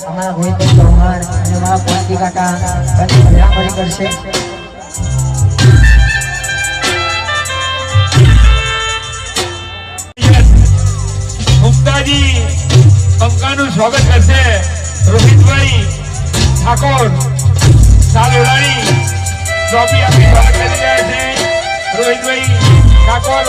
हमारा रोहित चौहान અને મારા પોંટી કાકા બંને ભેળામણી કરશે। મુક્તાજી પંકાનું સ્વાગત કરશે। રોહિતભાઈ ઠાકોર સાલોડાની ટ્રોફી આપી સ્વાગત કરી રહ્યા છે। રોહિતભાઈ ઠાકોર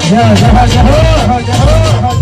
જય જય જય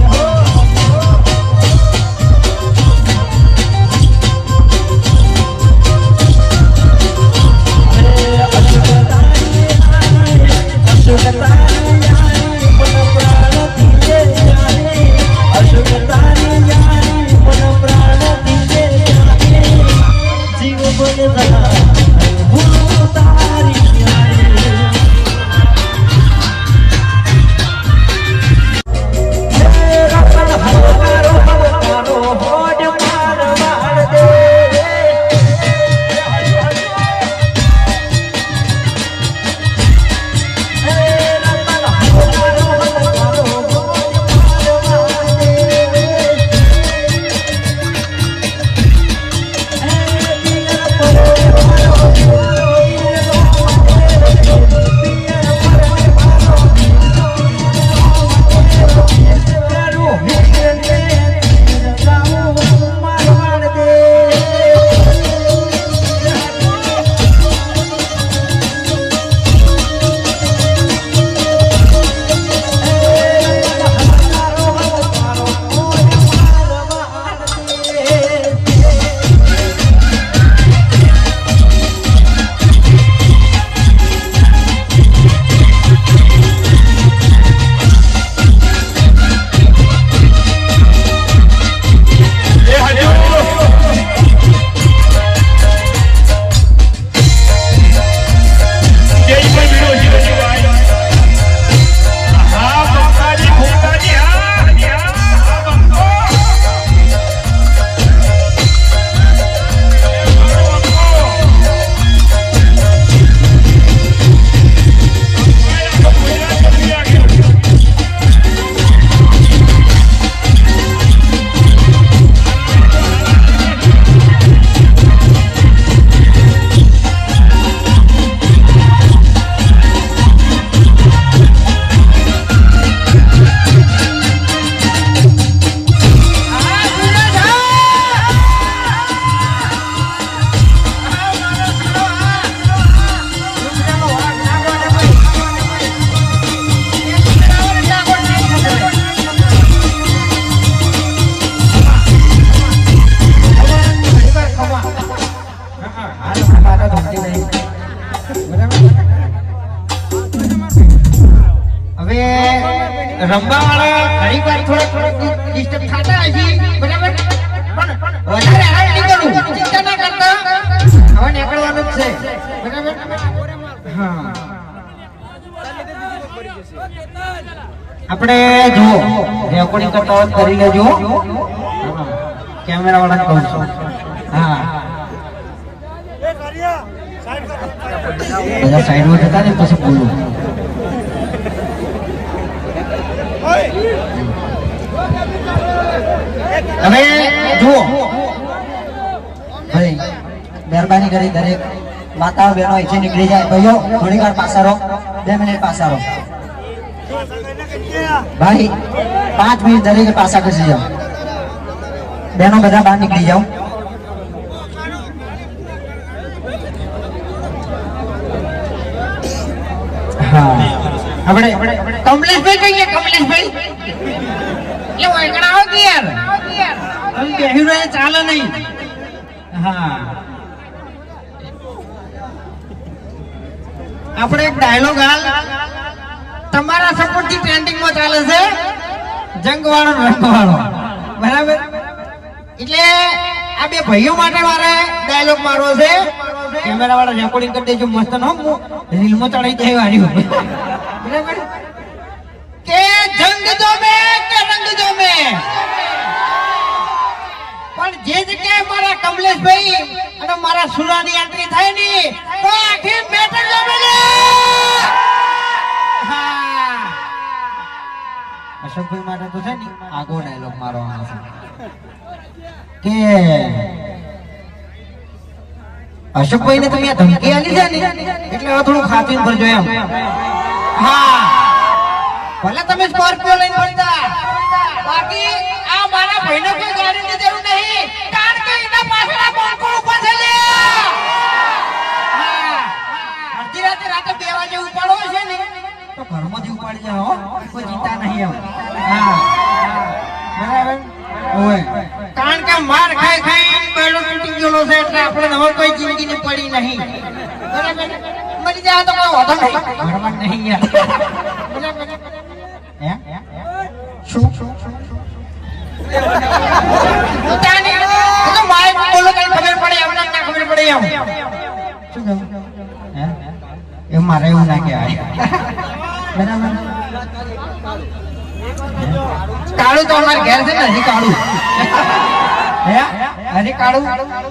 ઘણી વાર થોડા ડિસ્ટર્બ થતા હશે બરાબર પણ વધારે હેરાન નહીં કરું ચિંતા ના કરતા હવે નીકળવાનું જ છે બરાબર હા આપણે જુઓ રેકોર્ડિંગ કરતા વખત કરી લેજો કેમેરા વાળાને કહું છું હા બધા સાઈડમાં જતા ને પછી બોલું હવે જુઓ ભાઈ મહેરબાની કરી દરેક માતાઓ બહેનો અહીંથી નીકળી જાય ભાઈઓ થોડી વાર પાછા રહો 2 મિનિટ પાછા રહો ભાઈ 5 મિનિટ દરેક પાછા ખસી જાઓ બહેનો બધા બહાર નીકળી જાઓ હા આપણે કમલેશભાઈ કહીએ કમલેશભાઈ એ વળગણા આવો કે યાર હવે બેહી રહે ચાલે નહીં હા આપણે એક ડાયલોગ હાલ તમારા સપોર્ટ થી ટ્રેન્ડિંગ માં ચાલે છે જંગ વાળો રંગ વાળો બરાબર એટલે આ બે ભાઈઓ માટે મારે ડાયલોગ મારવો છે કેમેરા વાળા રેકોર્ડિંગ કરી દેજો મસ્ત નો રીલ માં ચડાઈ જાય વાળી બરાબર કે જંગ જો મે કે રંગ જો મે પણ જે જગ્યાએ મારા કમલેશભાઈ અને મારા સુરાની એન્ટ્રી થાય ને તો આખી મેટર જમે હા અશોકભાઈ માટે તો છે ને આગો ડાયલોગ મારવાનો છે કે અશોકભાઈ ને તમે ધમકી આલી છે ને એટલે હવે થોડું ખાતું ભરજો એમ હા ભલે તમે સ્કોર્પિયો લઈને ફરતા બાકી આ મારા ભાઈનો કોઈ ગાડીની જરૂર નહીં કારણ કે એના પાછળ બોંકો ઉપર છે લે હા અડધી રાતે 2 વાગે ઉપાડો છે ને તો ઘરમાંથી ઉપાડી જાઓ કોઈ ચિંતા નહીં એમ હા બરાબર ઓય કારણ કે માર ખાઈ ખાઈ બેડો તૂટી ગયેલો છે એટલે આપણે હવે કોઈ જિંદગી ની પડી નહીં બરાબર મરી જાય તો કોઈ વાંધો નહીં બરાબર નહીં યાર બરાબર હે શું ઉતાની તો માય બોલો કઈ ખબર પડે એમને ના ખબર પડે એમ શું કહું હે એ મારે એવું ના કહેવાય બરાબર કાળું તો અમારે ઘેર છે ને હજી કાળું હે હજી કાળું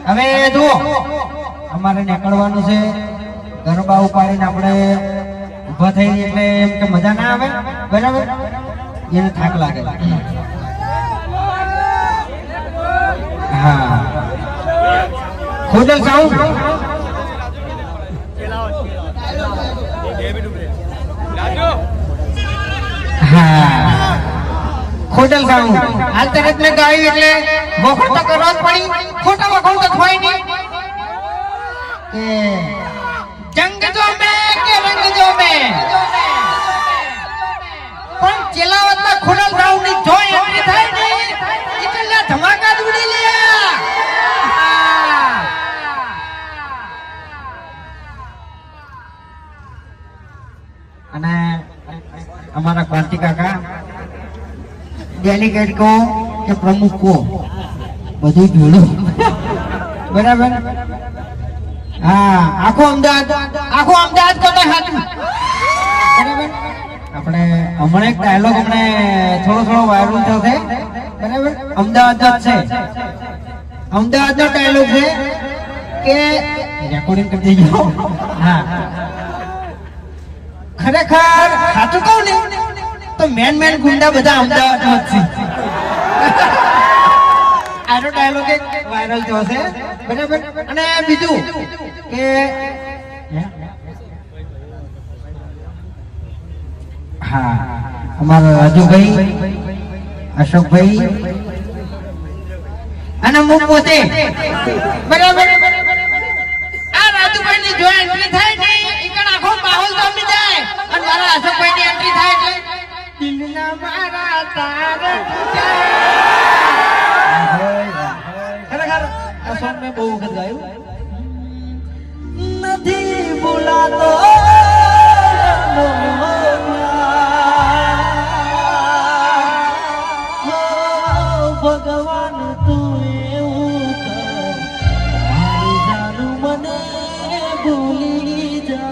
હવે જુઓ અમારે નીકળવાનું છે ગરબા ઉપાડીને આપણે ઉભા થઈ એટલે એમ કે મજા ના આવે બરાબર એને થાક લાગે હા ખોડલ સાઉન્ડ હા ખોટલ સાઉન્ડ હાલ તરત મેં ગાયું એટલે વખત તો કરવો જ પડી ખોટા વખત તો થાય નહીં કે જંગ જો મે કે રંગ જો મે પણ ચેલાવતના ખોડલ સાઉન્ડ ની જો એન્ટ્રી થાય ને એટલે ધમાકા જ ઉડી લે અને हमारा क्रांति काका डेलीगेट को के प्रमुख को બધું ભેળું બરાબર હા આખો અમદાવાદ કોને હાથું બરાબર આપણે હમણાં એક ડાયલોગ અમને થોડો વાયરલ થયો છે બરાબર અમદાવાદ જ છે અમદાવાદ નો ડાયલોગ છે કે રેકોર્ડિંગ કરી દેજો હા ખરેખર સાચું કહું ને તો મેન ગુંડા બધા અમદાવાદમાં જ છે આનો ડાયલોગ એક વાયરલ થયો છે બરાબર અને બીજું કે હા અમારા રાજુભાઈ અશોકભાઈ અને હું પોતે બરાબર આ રાજુભાઈ ની જો એન્ટ્રી થાય ને ઈકણ આખો માહોલ જમી જાય અને મારા અશોકભાઈ ની એન્ટ્રી થાય છે દિલના મારા તાર ખરેખર આ સોંગ મેં બહુ વખત ગાયું નથી ભૂલાતો ભગવાન તું એવું કર મારી જાનું મને ભૂલી જા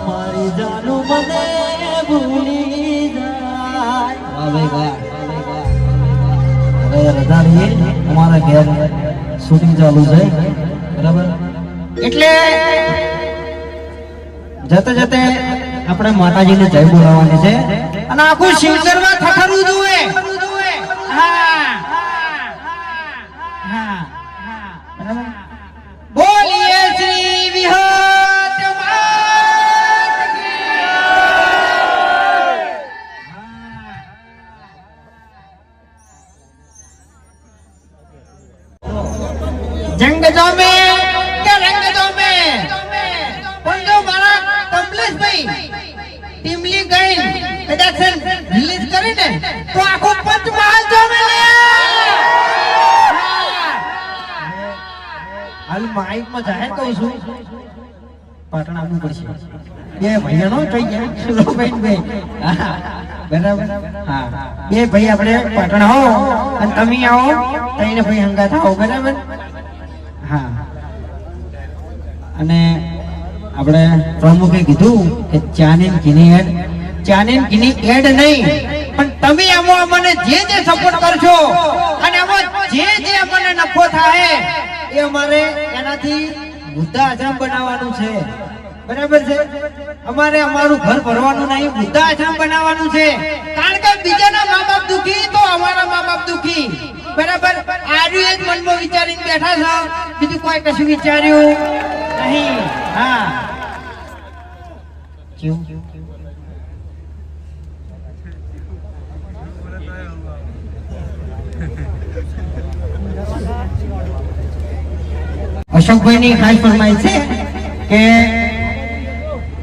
મારી જાનું મને ભૂલી જાય હવે રજાની અમારા ઘેર શૂટિંગ ચાલુ છે બરાબર એટલે જતે જતે આપણે માતાજીને જય બોલાવવાની છે અને આખું શિવચરમાં થખરવું જોઈએ હા હા બરાબર બોલીએ શ્રી વિહત માત કી જંગ જોમે કે રંગ જોમે પણ જો મારા કમલેશભાઈ ટીમલી ગઈ કદાચ રિલીઝ કરીને તો આખો પંચમહાલ જોમે લે હાલ માઇક માં જાહેર કહું છું પાટણ આવવું પડશે બે ભાઈઓનો થઈ ગયા સુરભાઈ ભાઈ બરાબર હા બે ભાઈ આપણે પાટણ આવો અને તમે આવો તઈને ભાઈ હંગાત આવો બરાબર હા અને આપણે પ્રમુખે કીધું કે ચાની ઘીની એડ નહીં પણ તમે આમાં મને જે સપોર્ટ કરશો અને આમાં જે મને નફો થાય એ અમારે એનાથી બુદ્ધા આશ્રમ બનાવવાનું છે બરાબર છે અમારે અમારું ઘર ભરવાનું નહીં બુદ્ધા આશ્રમ બનાવવાનું છે કારણ કે બીજાના મા બાપ દુખી તો અમારા મા બાપ દુખી બરાબર આર્યું જ મનમાં વિચારીને બેઠા છો બીજું કોઈ કશું વિચાર્યું નહીં હા અશોકભાઈ ની ખાસ ફરમાઈશ છે કે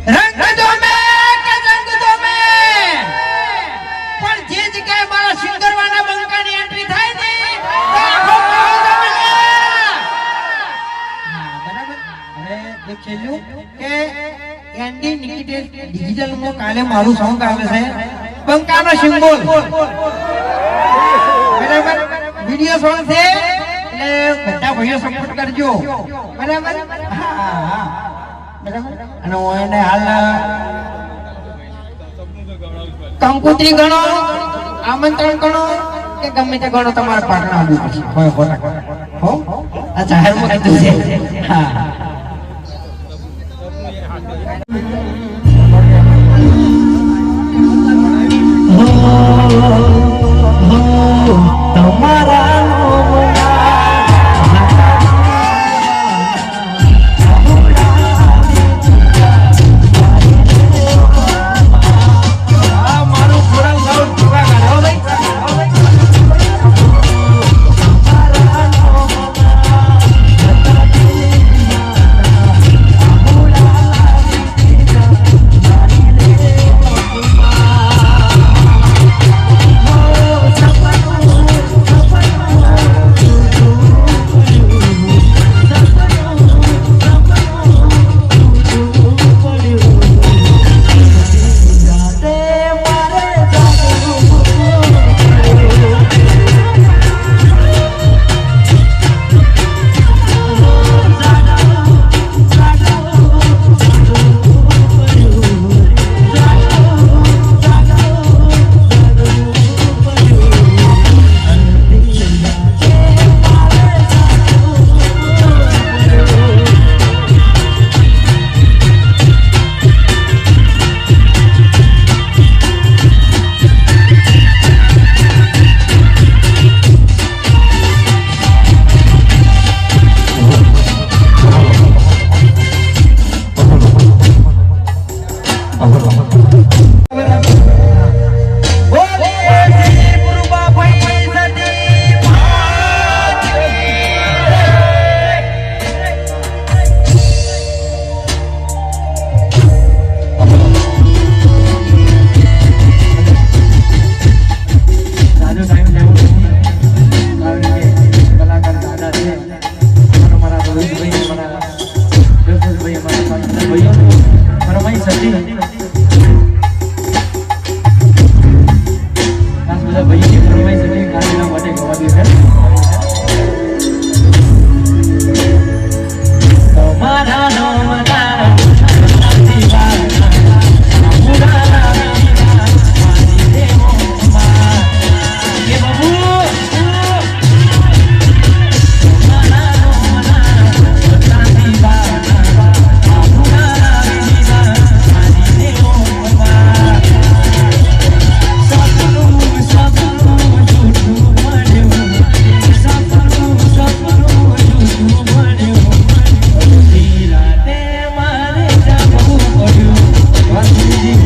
રંગ દો મે કે રંગ દો મે પણ જે જગ્યાએ મારા સિંગરવાના બંકાની એન્ટ્રી થાય ને તો આખો માહોલ તમે હા બરાબર હવે એક છેલ્લું કે એન્ડી ડિજિટલ માં કાલે મારું સોંગ આવે છે બંકાનો સિમ્બોલ બરાબર વિડિયો સોંગ છે એટલે બધા ભાઈઓ સપોર્ટ કરજો બરાબર હા બરાબર અને હું એને હાલ કંકોત્રી ગણો આમંત્રણ ગણો કે ગમે તે ગણો તમારે પાટણ આવવું પડશે હોય હો આ જાહેરમાં કીધું છે હા તમારા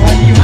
વાજી